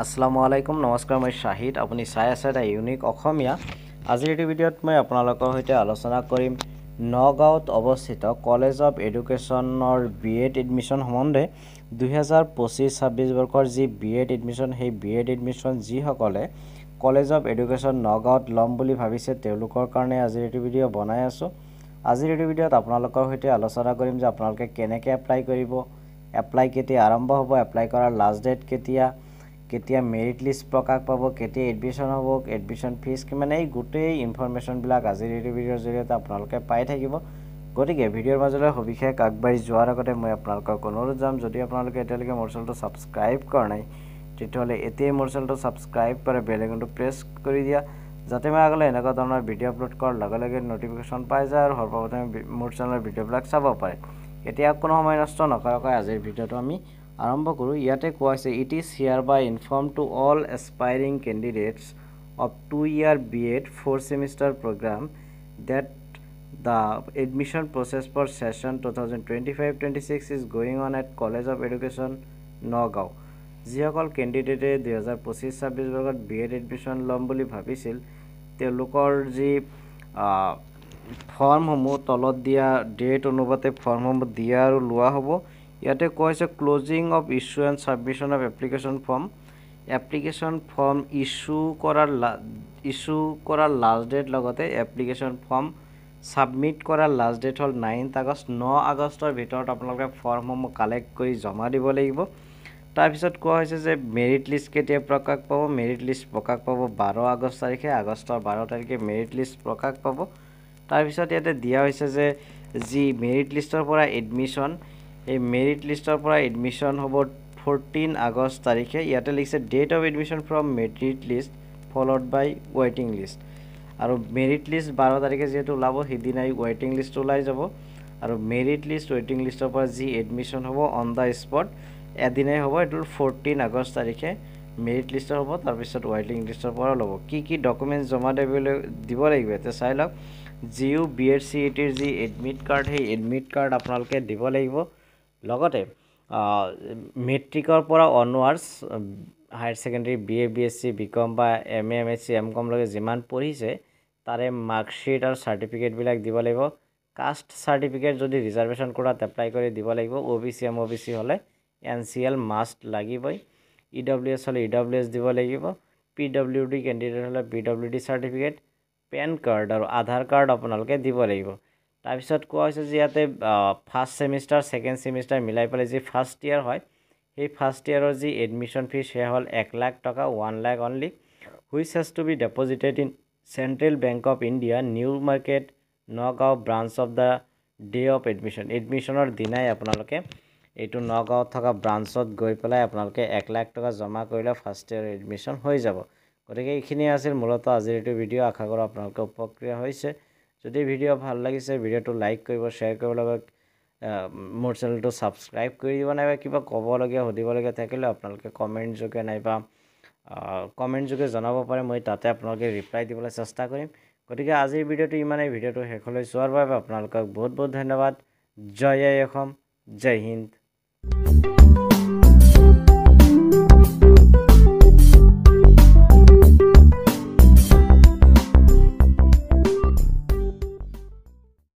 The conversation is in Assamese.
আসসালামু আলাইকুম নমস্কাৰ মই শাহিদ আপুনি চাই আছে এটা ইউনিক অসমীয়া আজিৰ এই ভিডিঅ'ত মই আপোনালোকৰ সৈতে আলোচনা কৰিম নগাঁৱত অৱস্থিত কলেজ অফ এডুকেশ্যনৰ বিএড এডমিশ্যন সম্বন্ধে 2025-26 বৰ্ষৰ যি বিএড এডমিশ্যন সেই বিএড এডমিশ্যন যিসকলে কলেজ অফ এডুকেশ্যন নগাঁৱত ল'ম বুলি ভাবিছে তেওঁলোকৰ কাৰণে আজিৰ এই ভিডিঅ' বনাই আছো আজিৰ এই ভিডিঅ'ত আপোনালোকৰ সৈতে আলোচনা কৰিম যে আপোনালোকে কেনেকৈ এপ্লাই কৰিব এপ্লাই কেতিয়া আৰম্ভ হ'ব এপ্লাই কৰাৰ লাষ্ট ডেট কেতিয়া মেৰিট লিষ্ট প্ৰকাশ পাব কেতিয়া এডমিশ্যন হ'ব এডমিশ্যন ফিজ কিমান এই গোটেই ইনফৰমেশ্যনবিলাক আজিৰ এই ভিডিঅ'ৰ জৰিয়তে আপোনালোকে পাই থাকিব গতিকে ভিডিঅ'ৰ মাজলৈ সবিশেষ আগবাঢ়ি যোৱাৰ আগতে মই আপোনালোকক অনুৰোধ যাম যদি আপোনালোকে এতিয়ালৈকে মোৰ চেনেলটো ছাবস্ক্ৰাইব কৰা নাই তেতিয়াহ'লে এতিয়াই মোৰ চেনেলটো ছাবস্ক্ৰাইব কৰি বেল আইকনটো প্ৰেছ কৰি দিয়া যাতে মই আগলৈ এনেকুৱা ধৰণৰ ভিডিঅ' আপলোড কৰাৰ লগে লগে নটিফিকেশ্যন পাই যায় আৰু সৰ্বপ্ৰথমে মোৰ চেনেলৰ ভিডিঅ'বিলাক চাব পাৰে এতিয়া কোনো সময় নষ্ট নকৰাকৈ আজিৰ ভিডিঅ'টো আমি আৰম্ভ কৰোঁ ইয়াতে কোৱা হৈছে it is hereby inform to all aspiring candidates of 2-year BEd 4th semester program that the admission process for session 2025-26 is going on at College of Education Nagaon যিসকল কেণ্ডিডেটে 2025-26 বৰ্ষত বিএড এডমিশ্যন ল'ম বুলি ভাবিছিল তেওঁলোকৰ যি ফৰ্মসমূহ তলত দিয়া ডেট অনুপাতে ফৰ্মসমূহ দিয়া আৰু লোৱা হ'ব ইয়াতে কোৱা হৈছে closing of issue and submission of application form issue কৰাৰ লাষ্ট ডেট লগতে এপ্লিকেশ্যন ফৰ্ম ছাবমিট কৰাৰ লাষ্ট ডেট হ'ল 9 আগষ্ট 9 আগষ্টৰ ভিতৰত আপোনালোকে ফৰ্মসমূহ কালেক্ট কৰি জমা দিব লাগিব তাৰপিছত কোৱা হৈছে যে মেৰিট লিষ্ট কেতিয়া প্ৰকাশ পাব মেৰিট লিষ্ট প্ৰকাশ পাব 12 আগষ্ট তাৰিখে আগষ্টৰ 12 তাৰিখে মেৰিট লিষ্ট প্ৰকাশ পাব তাৰপিছত ইয়াতে দিয়া হৈছে যে যি মেৰিট লিষ্টৰ পৰা এডমিশ্যন এই মেৰিট লিষ্টৰ পৰা এডমিশ্যন হ'ব 14 আগষ্ট তাৰিখে ইয়াতে লিখিছে date of admission from merit list followed by ৱেটিং লিষ্ট আৰু মেৰিট লিষ্ট 12 তাৰিখে যেহেতু ওলাব সেইদিনাই ৱেটিং লিষ্ট ওলাই যাব আৰু মেৰিট লিষ্ট ৱেটিং লিষ্টৰ পৰা যি এডমিশ্যন হ'ব অন দ্য স্পট এদিনাই হ'ব এইটো 14 আগষ্ট তাৰিখে মেৰিট লিষ্টৰ হ'ব তাৰপিছত ৱেটিং লিষ্টৰ পৰা ল'ব কি ডকুমেণ্টছ জমা দিব লাগিব এতিয়া চাই লওক জিউ বিএড চিইটিৰ যি এডমিট কাৰ্ড সেই এডমিট কাৰ্ড আপোনালোকে দিব লাগিব লগতে মেট্ৰিকৰ পৰা onwards higher secondary BA BSc BCom বা এমএ এমএছচি এমকম লৈকে যিমান পঢ়িছে তাৰে মাৰ্কশ্বিট আৰু চাৰ্টিফিকেটবিলাক দিব লাগিব কাষ্ট চাৰ্টিফিকেট যদি ৰিজাৰ্ভেশ্যন কৰাত এপ্লাই কৰি দিব লাগিব অ'বিচি এমঅ'বিচি হ'লে এনচিএল মাষ্ট লাগিবই ইডব্লিউএছ হ'লে ইডব্লিউএছ দিব লাগিব পিডব্লিউডি কেণ্ডিডেট হ'লে পিডব্লিউডি চাৰ্টিফিকেট পেন কাৰ্ড আৰু আধাৰ কাৰ্ড আপোনালোকে দিব লাগিব তাৰপিছত কোৱা হৈছে যে ইয়াতে ফাৰ্ষ্ট ছেমিষ্টাৰ ছেকেণ্ড ছেমিষ্টাৰ মিলাই পেলাই যি ফাৰ্ষ্ট ইয়াৰ হয় সেই ফাৰ্ষ্ট ইয়াৰৰ যি এডমিশ্যন ফিজ সেয়া হ'ল 1 লাখ টকা 1 lakh only which has to be deposited in Central Bank of India New Market Nagaon branch of the day of এডমিশ্যনৰ দিনাই আপোনালোকে এইটো নগাঁৱত থকা ব্ৰাঞ্চত গৈ পেলাই আপোনালোকে 1 লাখ টকা জমা কৰিলে ফাৰ্ষ্ট ইয়াৰ এডমিশ্যন হৈ যাব গতিকে এইখিনি আছিল মূলতঃ আজিৰ এইটো ভিডিঅ' আশা কৰোঁ আপোনালোকে উপকৃত হৈছে যদি ভিডিঅ' ভাল লাগিছে ভিডিঅ'টো লাইক কৰিব শ্বেয়াৰ কৰিব লগত মোৰ চেনেলটো ছাবস্ক্ৰাইব কৰি দিব নাইবা কিবা ক'বলগীয়া সুধিবলগীয়া থাকিলে আপোনালোকে কমেণ্ট যোগে নাইবা কমেণ্ট যোগে জনাব পাৰে মই তাতে আপোনালোকে ৰিপ্লাই দিবলৈ চেষ্টা কৰিম গতিকে আজিৰ ভিডিঅ'টো ইমানেই ভিডিঅ'টো শেষলৈ চোৱাৰ বাবে আপোনালোকক বহুত বহুত ধন্যবাদ জয় অসম জয় হিন্দ